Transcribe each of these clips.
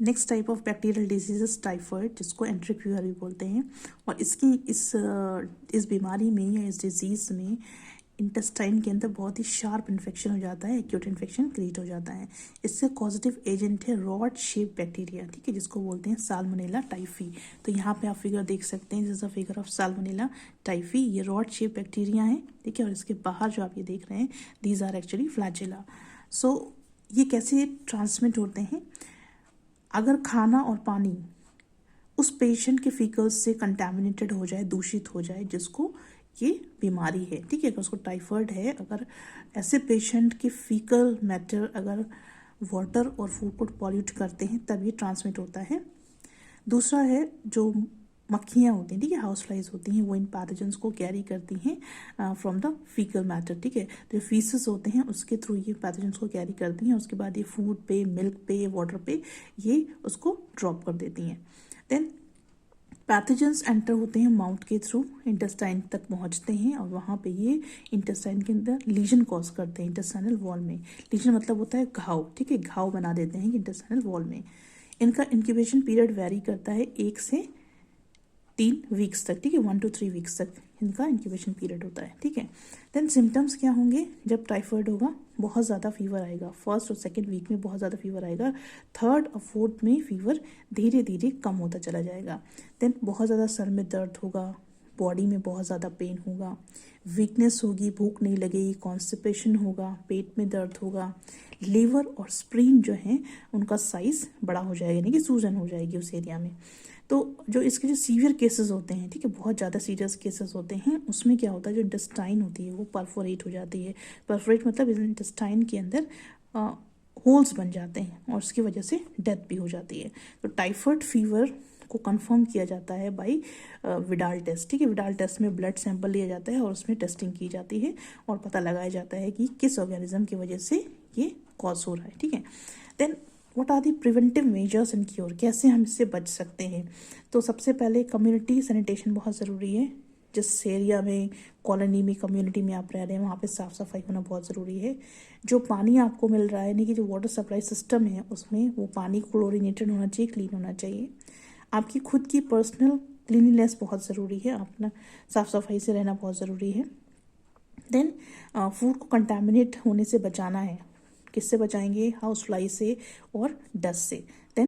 Next type of bacterial disease typhoid, जिसको एंट्रिक fever भी बोलते हैं। और इस बीमारी में या इस डिजीज में इंटेस्टाइन के अंदर बहुत ही शार्प इन्फेक्शन हो जाता है, एक्यूट इन्फेक्शन क्रिएट हो जाता है। इससे पॉजिटिव एजेंट है रॉड शेप बैक्टीरिया, ठीक है, जिसको बोलते हैं साल्मोनेला टाइफी। तो यहाँ पे आप फिगर देख सकते हैं, this is a figure of salmonella typhi. ये रॉड शेप बैक्टीरिया है, ठीक है, और इसके बाहर जो आप ये देख रहे हैं, दीज आर एक्चुअली फ्लैजेला। सो ये कैसे ट्रांसमिट होते हैं? अगर खाना और पानी उस पेशेंट के फीकल्स से कंटेमिनेटेड हो जाए, दूषित हो जाए, जिसको ये बीमारी है, ठीक है, अगर उसको टाइफाइड है, अगर ऐसे पेशेंट के फीकल मैटर अगर वाटर और फूड को पॉल्यूट करते हैं, तब ये ट्रांसमिट होता है। दूसरा है जो मक्खियाँ होती हैं, ठीक है, हाउस फ्लाइज होती हैं, वो इन पैथोजेंस को कैरी करती हैं फ्रॉम द फीकल मैटर, ठीक है। तो फीसेस होते हैं, उसके थ्रू ये पैथोजेंस को कैरी करती हैं, उसके बाद ये फूड पे, मिल्क पे, वाटर पे ये उसको ड्रॉप कर देती हैं। देन पैथोजेंस एंटर होते हैं माउथ के थ्रू, इंटेस्टाइन तक पहुंचते हैं, और वहाँ पे ये इंटेस्टाइन के अंदर लीजन कॉज करते हैं इंटेस्टाइनल वॉल में। लीजन मतलब होता है घाव, ठीक है, घाव बना देते हैं इंटेस्टाइनल वॉल में। इनका इंक्यूबेशन पीरियड वेरी करता है 1 से 3 वीक्स तक, ठीक है, 1 to 3 वीक्स तक इनका इंक्यूबेशन पीरियड होता है, ठीक है। देन सिम्टम्स क्या होंगे? जब टाइफाइड होगा बहुत ज़्यादा फीवर आएगा, फर्स्ट और सेकंड वीक में बहुत ज़्यादा फीवर आएगा, थर्ड और फोर्थ में फीवर धीरे धीरे कम होता चला जाएगा। देन बहुत ज़्यादा सर में दर्द होगा, बॉडी में बहुत ज़्यादा पेन होगा, वीकनेस होगी, भूख नहीं लगेगी, कॉन्स्टिपेशन होगा, पेट में दर्द होगा, लीवर और स्प्लीन जो है उनका साइज बड़ा हो जाएगा, यानी कि सूजन हो जाएगी उस एरिया में। तो जो इसके जो सीवियर केसेस होते हैं, ठीक है, बहुत ज़्यादा सीरियस केसेस होते हैं, उसमें क्या होता है, जो इंटेस्टाइन होती है वो परफोरेट हो जाती है। परफोरेट मतलब इंटेस्टाइन के अंदर होल्स बन जाते हैं, और उसकी वजह से डेथ भी हो जाती है। तो टाइफाइड फीवर को कंफर्म किया जाता है बाय विडाल टेस्ट, ठीक है। विडाल टेस्ट में ब्लड सैंपल लिया जाता है और उसमें टेस्टिंग की जाती है, और पता लगाया जाता है कि किस ऑर्गेनिज्म की वजह से ये कॉज हो रहा है, ठीक है। Then what are the preventive measures and cure, कैसे हम इससे बच सकते हैं? तो सबसे पहले कम्युनिटी सैनिटेशन बहुत ज़रूरी है। जिस एरिया में, कॉलोनी में, कम्युनिटी में आप रह रहे हैं, वहाँ पे साफ़ सफाई होना बहुत ज़रूरी है। जो पानी आपको मिल रहा है, यानी कि जो वाटर सप्लाई सिस्टम है, उसमें वो पानी क्लोरीनेटेड होना चाहिए, क्लीन होना चाहिए। आपकी खुद की पर्सनल क्लीनिनेस बहुत ज़रूरी है, अपना साफ़ सफाई से रहना बहुत ज़रूरी है। देन फूड को कंटामिनेट होने से बचाना है। किससे बचाएंगे? हाउस फ्लाई से और डस्ट से। देन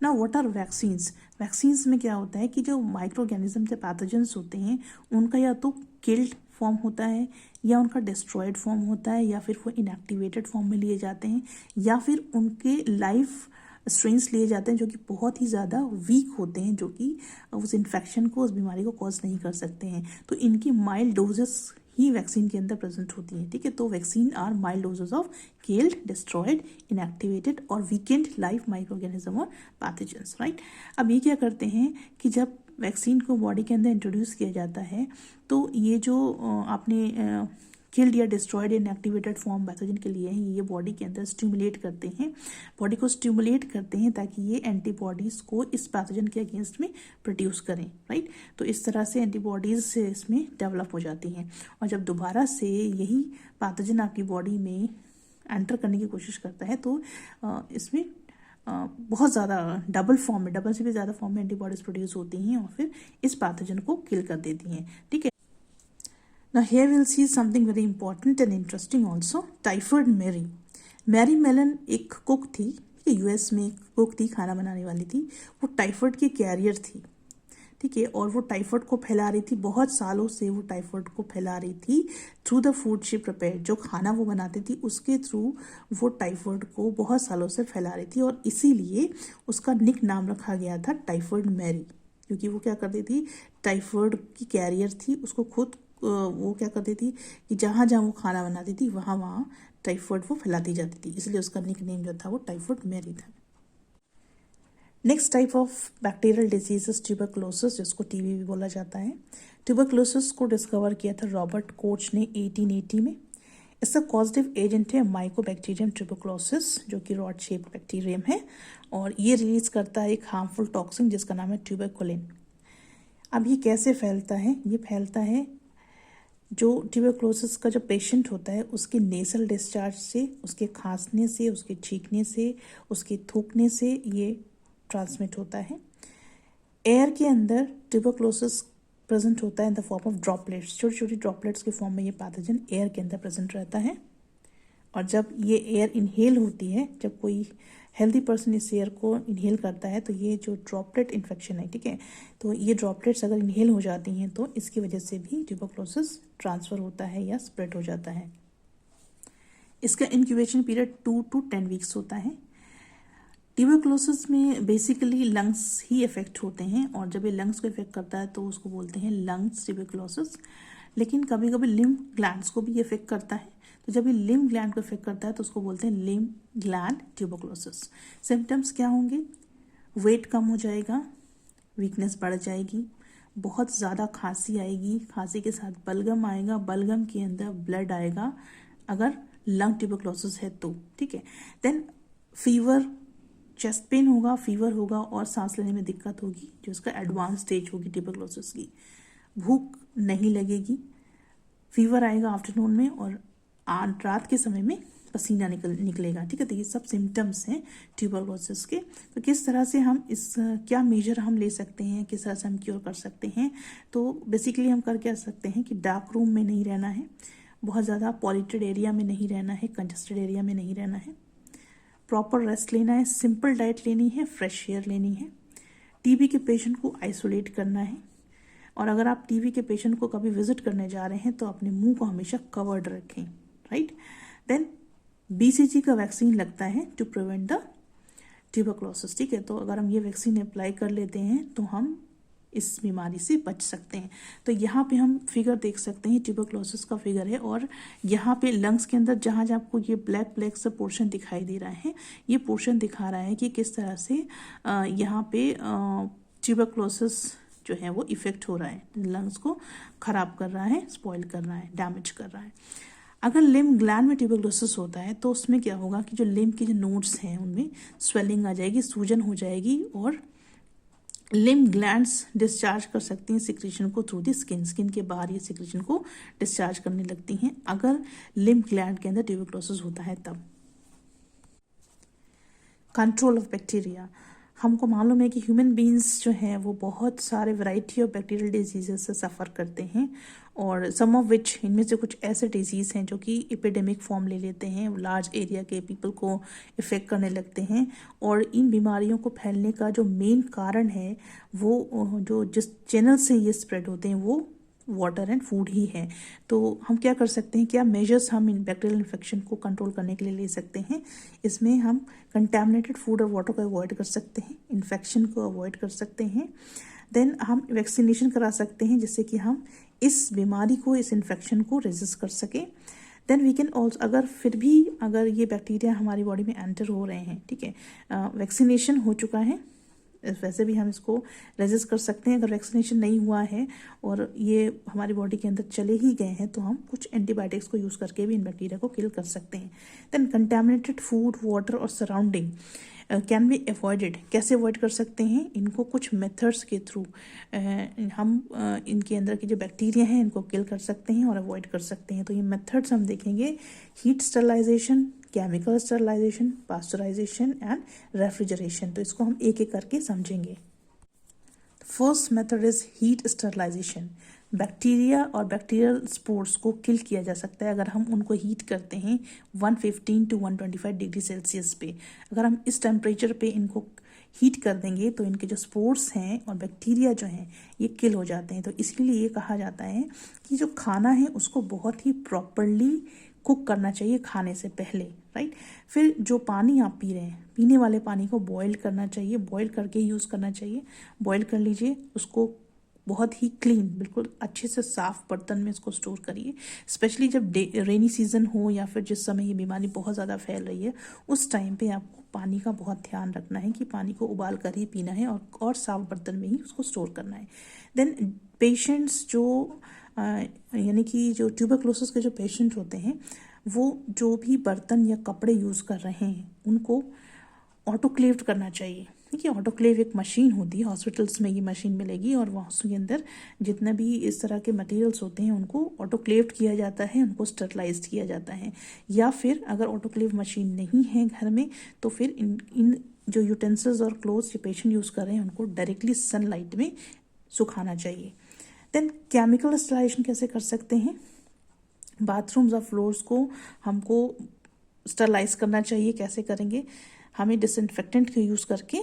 ना व्हाट आर वैक्सीन्स? वैक्सीन्स में क्या होता है कि जो माइक्रो ऑर्गेनिज्म से पैथोजेंस होते हैं, उनका या तो किल्ड फॉर्म होता है, या उनका डिस्ट्रॉयड फॉर्म होता है, या फिर वो इनएक्टिवेटेड फॉर्म में लिए जाते हैं, या फिर उनके लाइफ स्ट्रेन्स लिए जाते हैं जो कि बहुत ही ज़्यादा वीक होते हैं, जो कि उस इन्फेक्शन को, उस बीमारी को कॉज नहीं कर सकते हैं। तो इनकी माइल्ड डोजेस ही वैक्सीन के अंदर प्रेजेंट होती है, ठीक है। तो vaccine are mild doses of killed, destroyed, inactivated और वीकेंड लाइफ माइक्रो ऑर्गेनिज्म और पैथोजेंस, राइट। अब ये क्या करते हैं कि जब वैक्सीन को बॉडी के अंदर इंट्रोड्यूस किया जाता है, तो ये जो आपने किल्ड या डिस्ट्रॉयड इनएक्टिवेटेड फॉर्म पैथोजन के लिए हैं, ये बॉडी के अंदर स्टिमुलेट करते हैं, बॉडी को स्टिमुलेट करते हैं, ताकि ये एंटीबॉडीज़ को इस पैथोजन के अगेंस्ट में प्रोड्यूस करें, राइट। तो इस तरह से एंटीबॉडीज़ इसमें डेवलप हो जाती हैं, और जब दोबारा से यही पैथोजन आपकी बॉडी में एंटर करने की कोशिश करता है, तो इसमें बहुत ज़्यादा डबल से भी ज़्यादा फॉर्म में एंटीबॉडीज़ प्रोड्यूस होती हैं, और फिर इस पैथोजन को किल कर देती हैं, ठीक है। Now here we'll see something very important and interesting also. Typhoid Mary, Mary Mallon एक कुक थी, यूएस में एक कुक थी, खाना बनाने वाली थी। वो टाइफाइड की कैरियर थी, ठीक है, और वो टाइफाइड को फैला रही थी, बहुत सालों से वो टाइफाइड को फैला रही थी through the food she prepare. जो खाना वो बनाती थी उसके थ्रू वो टाइफाइड को बहुत सालों से फैला रही थी, और इसीलिए उसका निक नाम रखा गया था टाइफाइड मैरी, क्योंकि वो क्या करती थी, टाइफाइड की कैरियर थी, उसको खुद वो क्या करती थी कि जहाँ जहाँ वो खाना बनाती थी वहाँ वहाँ टाइफाइड वो फैलाती जाती थी, इसलिए उसका निक नेम जो था वो टाइफाइड मैरी था। Next type of bacterial disease tuberculosis, जिसको टीबी भी बोला जाता है। ट्यूबरकुलोसिस को डिस्कवर किया था रॉबर्ट कोच ने 1880 में। इसका कॉजेटिव एजेंट है माइकोबैक्टीरियम ट्यूबरकुलोसिस, जो कि रॉड शेप बैक्टीरियम है, और ये रिलीज करता है एक हार्मफुल टॉक्सिन जिसका नाम है ट्यूबरकुलिन। अब ये कैसे फैलता है? ये फैलता है जो ट्यूबरक्लोसिस का जो पेशेंट होता है उसके नेसल डिस्चार्ज से, उसके खांसने से, उसके छींकने से, उसके थूकने से ये ट्रांसमिट होता है। एयर के अंदर ट्यूबरक्लोसिस प्रेजेंट होता है in the form of droplets, छोटी छोटी ड्रॉपलेट्स के फॉर्म में ये पैथोजन एयर के अंदर प्रेजेंट रहता है। और जब ये एयर इनहेल होती है, जब कोई हेल्दी पर्सन इस एयर को इनहेल करता है तो ये जो ड्रॉपलेट इन्फेक्शन है, ठीक है, तो ये ड्रॉपलेट्स अगर इनहेल हो जाती हैं तो इसकी वजह से भी ट्यूबरक्लोसिस ट्रांसफ़र होता है या स्प्रेड हो जाता है। इसका इंक्यूबेशन पीरियड 2 to 10 वीक्स होता है। ट्यूबरक्लोसिस में बेसिकली लंग्स ही इफेक्ट होते हैं, और जब ये लंग्स को इफेक्ट करता है तो उसको बोलते हैं लंग्स ट्यूबरक्लोसिस। लेकिन कभी कभी लिम्फ ग्लैंड्स को भी इफेक्ट करता है, तो जब ये लिम्फ ग्लैंड को इफेक्ट करता है तो उसको बोलते हैं लिम्फ ग्लैंड ट्यूबरक्लोसिस। सिम्टम्स क्या होंगे? वेट कम हो जाएगा, वीकनेस बढ़ जाएगी, बहुत ज़्यादा खांसी आएगी, खांसी के साथ बलगम आएगा, बलगम के अंदर ब्लड आएगा अगर लंग ट्यूबरक्लोसिस है तो, ठीक है। देन फीवर, चेस्ट पेन होगा, फीवर होगा और सांस लेने में दिक्कत होगी, जो इसका एडवांस स्टेज होगी ट्यूबरक्लोसिस की। भूख नहीं लगेगी, फीवर आएगा आफ्टरनून में, और रात के समय में पसीना निकलेगा, ठीक है। तो ये सब सिम्टम्स हैं ट्यूबरक्लोसिस के। तो किस तरह से हम क्या मेजर हम ले सकते हैं, किस तरह से हम क्योर कर सकते हैं? तो बेसिकली हम कर क्या सकते हैं कि डार्क रूम में नहीं रहना है, बहुत ज़्यादा पॉल्यूटेड एरिया में नहीं रहना है, कंजस्टेड एरिया में नहीं रहना है, प्रॉपर रेस्ट लेना है, सिंपल डाइट लेनी है, फ्रेश एयर लेनी है, टीबी के पेशेंट को आइसोलेट करना है, और अगर आप टीबी के पेशेंट को कभी विजिट करने जा रहे हैं तो अपने मुंह को हमेशा कवर्ड रखें, राइट। देन बीसीजी का वैक्सीन लगता है टू प्रिवेंट द ट्यूबरक्लोसिस, ठीक है। तो अगर हम ये वैक्सीन अप्लाई कर लेते हैं तो हम इस बीमारी से बच सकते हैं। तो यहाँ पे हम फिगर देख सकते हैं, ट्यूबरक्लोसिस का फिगर है, और यहाँ पे लंग्स के अंदर जहाँ जहाँ आपको ये ब्लैक ब्लैक सा पोर्शन दिखाई दे रहा है, ये पोर्शन दिखा रहा है कि किस तरह से यहाँ पे ट्यूबरक्लोसिस जो है वो इफेक्ट हो रहा है, लंग्स को खराब कर रहा है, स्पॉइल कर रहा है, डैमेज कर रहा है। अगर लिम्फ ग्लैंड में ट्यूबरक्लोसिस होता है तो उसमें क्या होगा कि जो लिम्फ के जो नोड्स हैं उनमें स्वेलिंग आ जाएगी, सूजन हो जाएगी, और लिम्फ ग्लैंड्स डिस्चार्ज कर सकती हैं सिक्रीशन को थ्रू द स्किन, स्किन के बाहर ये सिक्रीशन को डिस्चार्ज करने लगती हैं अगर लिम्फ ग्लैंड के अंदर ट्यूबरक्लोसिस होता है तब। कंट्रोल ऑफ बैक्टीरिया, हमको मालूम है कि ह्यूमन बींग्स जो हैं वो बहुत सारे वैरायटी ऑफ बैक्टीरियल डिजीज़ से सफ़र करते हैं, और सम ऑफ विच, इनमें से कुछ ऐसे डिजीज़ हैं जो कि एपिडेमिक फॉर्म ले लेते हैं, लार्ज एरिया के पीपल को इफ़ेक्ट करने लगते हैं, और इन बीमारियों को फैलने का जो मेन कारण है वो जो जिस चैनल से ये स्प्रेड होते हैं वो वाटर एंड फूड ही है। तो हम क्या कर सकते हैं, क्या मेजर्स हम इन बैक्टीरियल इन्फेक्शन को कंट्रोल करने के लिए ले सकते हैं? इसमें हम कंटैमिनेटेड फूड और वाटर को अवॉइड कर सकते हैं, इन्फेक्शन को अवॉइड कर सकते हैं, देन हम वैक्सीनेशन करा सकते हैं जिससे कि हम इस बीमारी को, इस इन्फेक्शन को रेजिस्ट कर सकें। देन वी कैन ऑल्सो, अगर ये बैक्टीरिया हमारी बॉडी में एंटर हो रहे हैं, ठीक है, वैक्सीनेशन हो चुका है, वैसे भी हम इसको रेजिस्ट कर सकते हैं। अगर वैक्सीनेशन नहीं हुआ है और ये हमारी बॉडी के अंदर चले ही गए हैं तो हम कुछ एंटीबायोटिक्स को यूज़ करके भी इन बैक्टीरिया को किल कर सकते हैं। देन कंटैमिनेटेड फूड, वाटर और सराउंडिंग कैन बी अवॉइडेड। कैसे अवॉइड कर सकते हैं? इनको कुछ मेथड्स के थ्रू हम इनके अंदर की जो बैक्टीरिया हैं इनको किल कर सकते हैं और अवॉइड कर सकते हैं। तो ये मेथड्स हम देखेंगे, heat sterilisation, chemical sterilisation, pasteurisation and refrigeration. तो इसको हम एक एक करके समझेंगे। First method is heat sterilisation. Bacteria और बैक्टीरियल स्पोर्स को किल किया जा सकता है अगर हम उनको हीट करते हैं 115 to 125 डिग्री सेल्सियस पे। अगर हम इस टेम्परेचर पे इनको हीट कर देंगे तो इनके जो स्पोर्स हैं और बैक्टीरिया जो हैं ये किल हो जाते हैं। तो इसलिए ये कहा जाता है कि जो खाना है उसको बहुत ही प्रॉपरली कुक करना चाहिए खाने से पहले, राइट। फिर जो पानी आप पी रहे हैं, पीने वाले पानी को बॉईल करना चाहिए, बॉईल करके यूज़ करना चाहिए। बॉईल कर लीजिए, उसको बहुत ही क्लीन, बिल्कुल अच्छे से साफ बर्तन में इसको स्टोर करिए। स्पेशली जब रेनी सीजन हो या फिर जिस समय ये बीमारी बहुत ज़्यादा फैल रही है उस टाइम पे आपको पानी का बहुत ध्यान रखना है कि पानी को उबाल कर ही पीना है और साफ बर्तन में ही उसको स्टोर करना है। देन पेशेंट्स यानी कि जो ट्यूबरक्लोसिस के जो पेशेंट होते हैं वो जो भी बर्तन या कपड़े यूज़ कर रहे हैं उनको ऑटोक्लेव्ड करना चाहिए, ठीक है। ऑटोक्लेव एक मशीन होती है, हॉस्पिटल्स में ये मशीन मिलेगी और वहाँ उसके अंदर जितना भी इस तरह के मटेरियल्स होते हैं उनको ऑटोक्लेव्ड किया जाता है, उनको स्टरलाइज्ड किया जाता है। या फिर अगर ऑटोक्लेव मशीन नहीं है घर में तो फिर इन जो यूटेंसिल्स और क्लोथ्स जो पेशेंट यूज़ कर रहे हैं उनको डायरेक्टली सनलाइट में सुखाना चाहिए। देन केमिकल स्टरलाइजेशन कैसे कर सकते हैं? बाथरूम्स और फ्लोर्स को हमको स्टरलाइज करना चाहिए। कैसे करेंगे? हमें डिसइंफेक्टेंट का यूज़ करके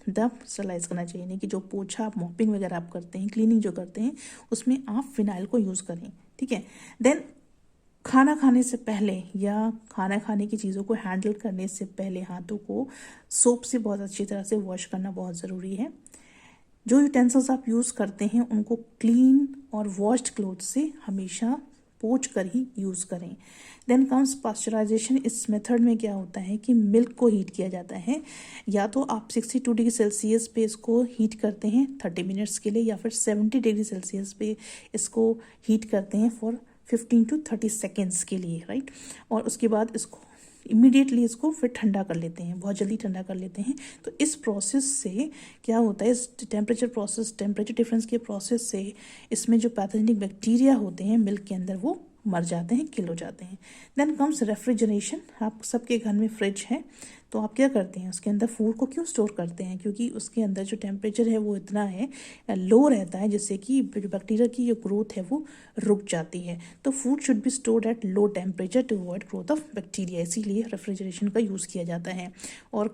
तब स्टरलाइज करना चाहिए। नहीं कि जो पोछा आप मॉपिंग वगैरह आप करते हैं, क्लीनिंग जो करते हैं, उसमें आप फिनाइल को यूज़ करें, ठीक है। देन खाना खाने से पहले या खाना खाने की चीज़ों को हैंडल करने से पहले हाथों को सोप से बहुत अच्छी तरह से वॉश करना बहुत ज़रूरी है। जो यूटेंसिल्स आप यूज़ करते हैं उनको क्लीन और वॉश्ड क्लोथ से हमेशा पोंछ कर ही यूज़ करें। Then comes pasteurisation. इस मेथड में क्या होता है कि मिल्क को हीट किया जाता है। या तो आप 62 डिग्री सेल्सियस पे इसको हीट करते हैं 30 मिनट्स के लिए, या फिर 70 डिग्री सेल्सियस पे इसको हीट करते हैं फॉर 15 to 30 सेकेंड्स के लिए, राइट। और उसके बाद इसको इमीडिएटली इसको फिर ठंडा कर लेते हैं, बहुत जल्दी ठंडा कर लेते हैं। तो इस प्रोसेस से क्या होता है, इस टेम्परेचर डिफरेंस के प्रोसेस से इसमें जो पैथोजेनिक बैक्टीरिया होते हैं मिल्क के अंदर वो मर जाते हैं, किल हो जाते हैं। Then comes refrigeration. आप सबके घर में फ्रिज है, तो आप क्या करते हैं उसके अंदर फूड को क्यों स्टोर करते हैं? क्योंकि उसके अंदर जो टेम्परेचर है वो इतना है, लो रहता है, जिससे कि जो बैक्टीरिया की जो ग्रोथ है वो रुक जाती है। तो food should be stored at low temperature to avoid growth of bacteria, इसीलिए रेफ्रिजरेशन का यूज़ किया जाता है। और